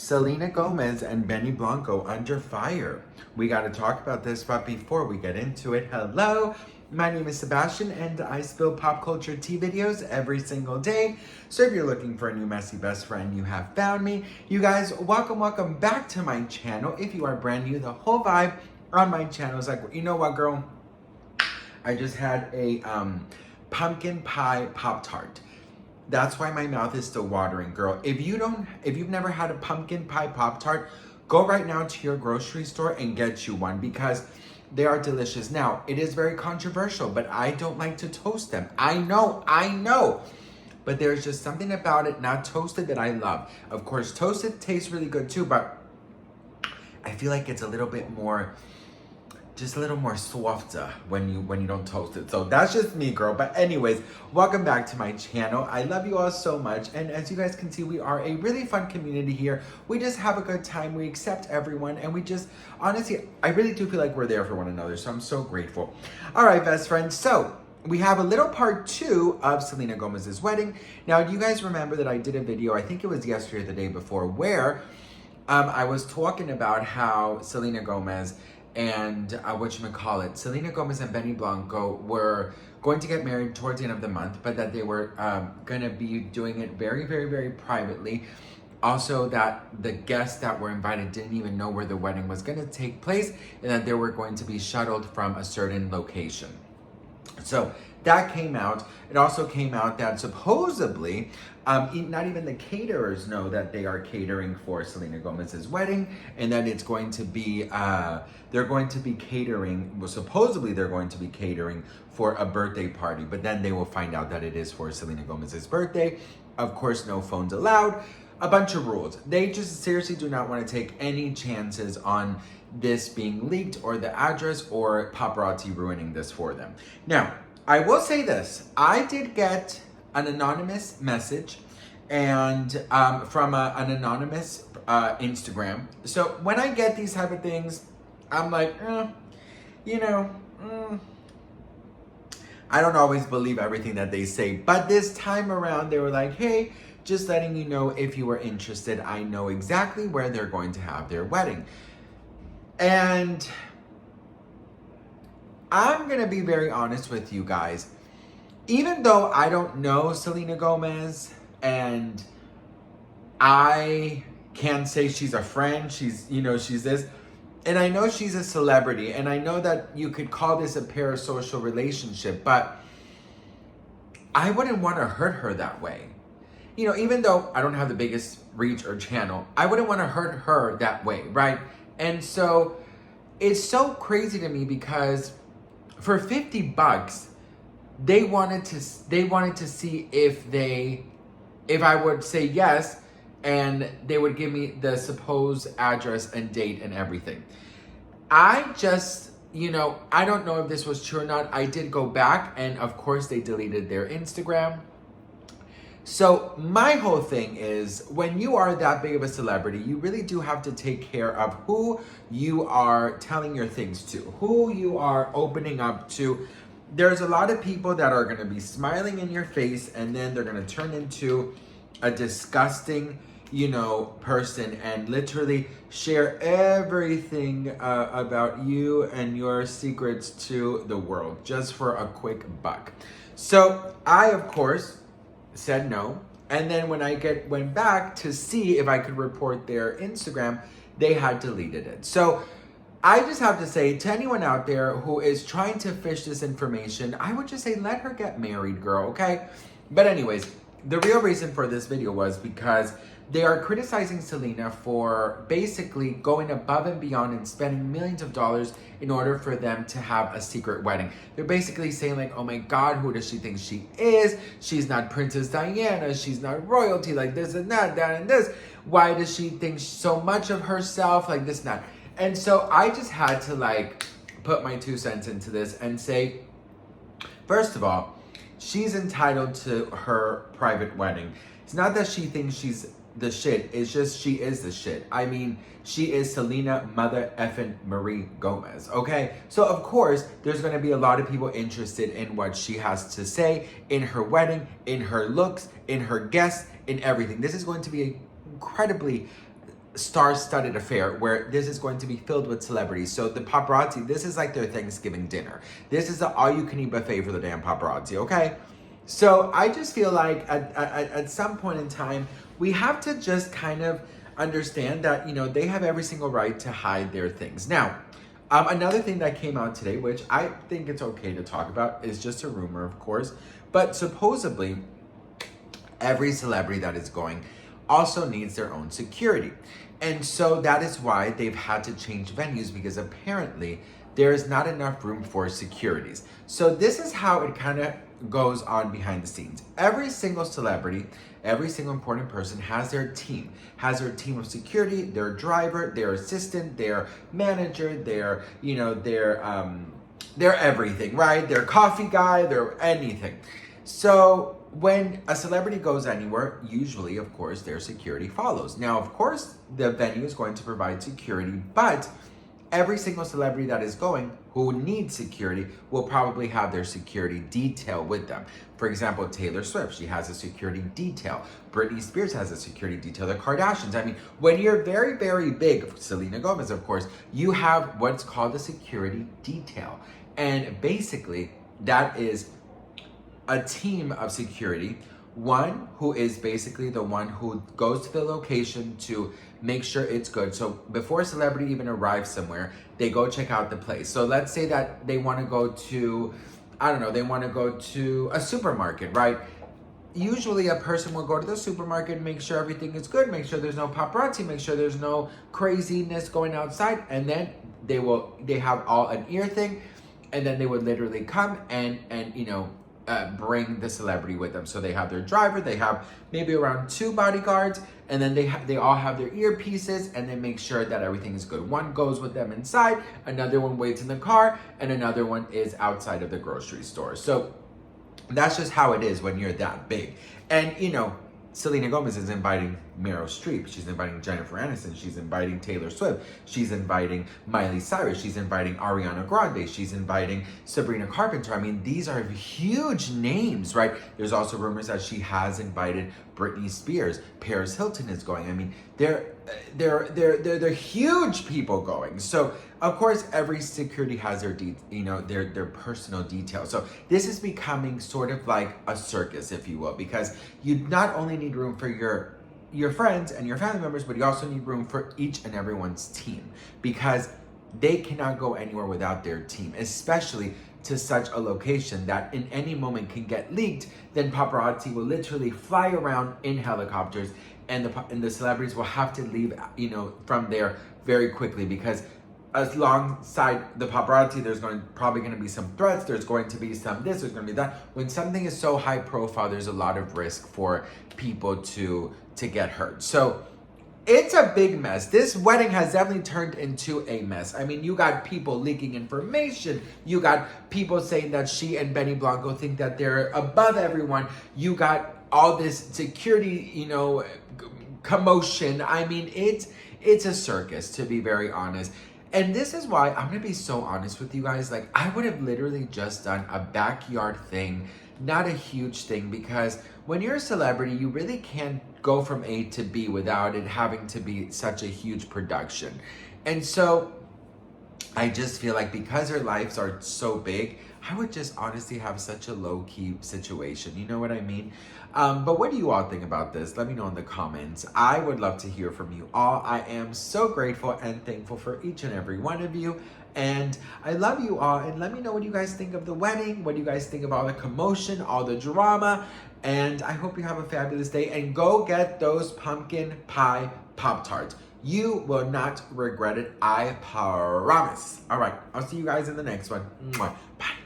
Selena Gomez and Blanco under fire. We got to talk about this, but before we get into it, hello. My name is Sebastian, and I spill pop culture tea videos every single day. So if you're looking for a new messy best friend, you have found me. You guys, welcome back to my channel. If you are brand new, the whole vibe on my channel is like, you know what, girl? I just had a pumpkin pie Pop-Tart. That's why my mouth is still watering, girl. If you've never had a pumpkin pie Pop-Tart, go right now to your grocery store and get you one because they are delicious. Now, it is very controversial, but I don't like to toast them. I know. But there's just something about it, not toasted, that I love. Of course, toasted tastes really good too, but I feel like it's a little bit more, just a little more softer when you don't toast it. So that's just me, girl. But anyways, welcome back to my channel. I love you all so much. And as you guys can see, we are a really fun community here. We just have a good time. We accept everyone. And we just, honestly, I really do feel like we're there for one another. So I'm so grateful. All right, best friends. So we have a little part 2 of Selena Gomez's wedding. Now, do you guys remember that I did a video, I think it was yesterday or the day before, where I was talking about how Selena Gomez and Selena Gomez and Blanco were going to get married towards the end of the month, but that they were going to be doing it very, very, very privately. Also, that the guests that were invited didn't even know where the wedding was going to take place, and that they were going to be shuttled from a certain location. So that came out. It also came out that supposedly, not even the caterers know that they are catering for Selena Gomez's wedding, and that it's going to be, they're going to be catering, well, supposedly they're going to be catering for a birthday party, but then they will find out that it is for Selena Gomez's birthday. Of course, no phones allowed, a bunch of rules. They just seriously do not want to take any chances on this being leaked or the address or paparazzi ruining this for them. Now, I will say this. I did get an anonymous message and from an anonymous Instagram. So when I get these type of things, I'm like, I don't always believe everything that they say. But this time around, they were like, hey, just letting you know if you were interested, I know exactly where they're going to have their wedding. And I'm going to be very honest with you guys. Even though I don't know Selena Gomez and I can't say she's a friend, she's this, and I know she's a celebrity, and I know that you could call this a parasocial relationship, but I wouldn't want to hurt her that way. Even though I don't have the biggest reach or channel, I wouldn't want to hurt her that way, right? And so it's so crazy to me because for $50, they wanted to see if I would say yes, and they would give me the supposed address and date and everything. I just, I don't know if this was true or not. I did go back, and of course they deleted their Instagram. So my whole thing is, when you are that big of a celebrity, you really do have to take care of who you are telling your things to, who you are opening up to. There's a lot of people that are going to be smiling in your face, and then they're going to turn into a disgusting, person and literally share everything about you and your secrets to the world just for a quick buck. So I, of course, said no. And then when I went back to see if I could report their Instagram, they had deleted it. So I just have to say to anyone out there who is trying to fish this information, I would just say, let her get married, girl, okay? But anyways, the real reason for this video was because they are criticizing Selena for basically going above and beyond and spending millions of dollars in order for them to have a secret wedding. They're basically saying like, oh my God, who does she think she is? She's not Princess Diana. She's not royalty, like this and that and this. Why does she think so much of herself, like this and that? And so I just had to put my 2 cents into this and say, first of all, she's entitled to her private wedding. It's not that she thinks she's the shit, it's just she is the shit. I mean, she is Selena Mother effing Marie Gomez, okay? So of course, there's gonna be a lot of people interested in what she has to say in her wedding, in her looks, in her guests, in everything. This is going to be incredibly star-studded affair where this is going to be filled with celebrities. So the paparazzi, this is like their Thanksgiving dinner. This is the all-you-can-eat buffet for the damn paparazzi, okay? So I just feel like at some point in time, we have to just kind of understand that, you know, they have every single right to hide their things. Now, another thing that came out today, which I think it's okay to talk about, is just a rumor, of course, but supposedly every celebrity that is going also needs their own security. And so that is why they've had to change venues, because apparently there is not enough room for securities. So this is how it kind of goes on behind the scenes. Every single celebrity, every single important person has their team of security, their driver, their assistant, their manager, their, you know, their everything, right? Their coffee guy, their anything. So when a celebrity goes anywhere, usually, of course, their security follows. Now, of course, the venue is going to provide security, but every single celebrity that is going who needs security will probably have their security detail with them. For example, Taylor Swift, she has a security detail. Britney Spears has a security detail. The Kardashians, I mean, when you're very, very big, Selena Gomez, of course, you have what's called a security detail. And basically, that is a team of security, one who is basically the one who goes to the location to make sure it's good. So before a celebrity even arrives somewhere, they go check out the place. So let's say that they want to go to, I don't know, they want to go to a supermarket, right? Usually a person will go to the supermarket, make sure everything is good, make sure there's no paparazzi, make sure there's no craziness going outside, and then they have all an ear thing, and then they would literally come and you know, bring the celebrity with them. So they have their driver, they have maybe around 2 bodyguards, and then they all have their earpieces, and they make sure that everything is good. One goes with them inside, another one waits in the car, and another one is outside of the grocery store. So that's just how it is when you're that big. And you know, Selena Gomez is inviting Meryl Streep. She's inviting Jennifer Aniston. She's inviting Taylor Swift. She's inviting Miley Cyrus. She's inviting Ariana Grande. She's inviting Sabrina Carpenter. I mean, these are huge names, right? There's also rumors that she has invited Britney Spears. Paris Hilton is going. I mean, they're huge people going. So of course, every security has their their personal details. So this is becoming sort of like a circus, if you will, because you not only need room for your friends and your family members, but you also need room for each and everyone's team, because they cannot go anywhere without their team, especially to such a location that in any moment can get leaked. Then paparazzi will literally fly around in helicopters, and the celebrities will have to leave, you know, from there very quickly, because alongside the paparazzi, there's probably going to be some threats, there's going to be some this, there's going to be that. When something is so high profile, there's a lot of risk for people to get hurt. So it's a big mess. This wedding has definitely turned into a mess. I mean, you got people leaking information. You got people saying that she and Benny Blanco think that they're above everyone. You got all this security, you know, commotion. I mean, it's a circus, to be very honest. And this is why I'm going to be so honest with you guys. Like, I would have literally just done a backyard thing, not a huge thing, because when you're a celebrity, you really can't go from A to B without it having to be such a huge production. And so I just feel like because their lives are so big, I would just honestly have such a low-key situation. You know what I mean? But what do you all think about this? Let me know in the comments. I would love to hear from you all. I am so grateful and thankful for each and every one of you. And I love you all. And let me know what you guys think of the wedding. What do you guys think of all the commotion, all the drama? And I hope you have a fabulous day. And go get those pumpkin pie Pop-Tarts. You will not regret it. I promise. All right. I'll see you guys in the next one. Mwah. Bye.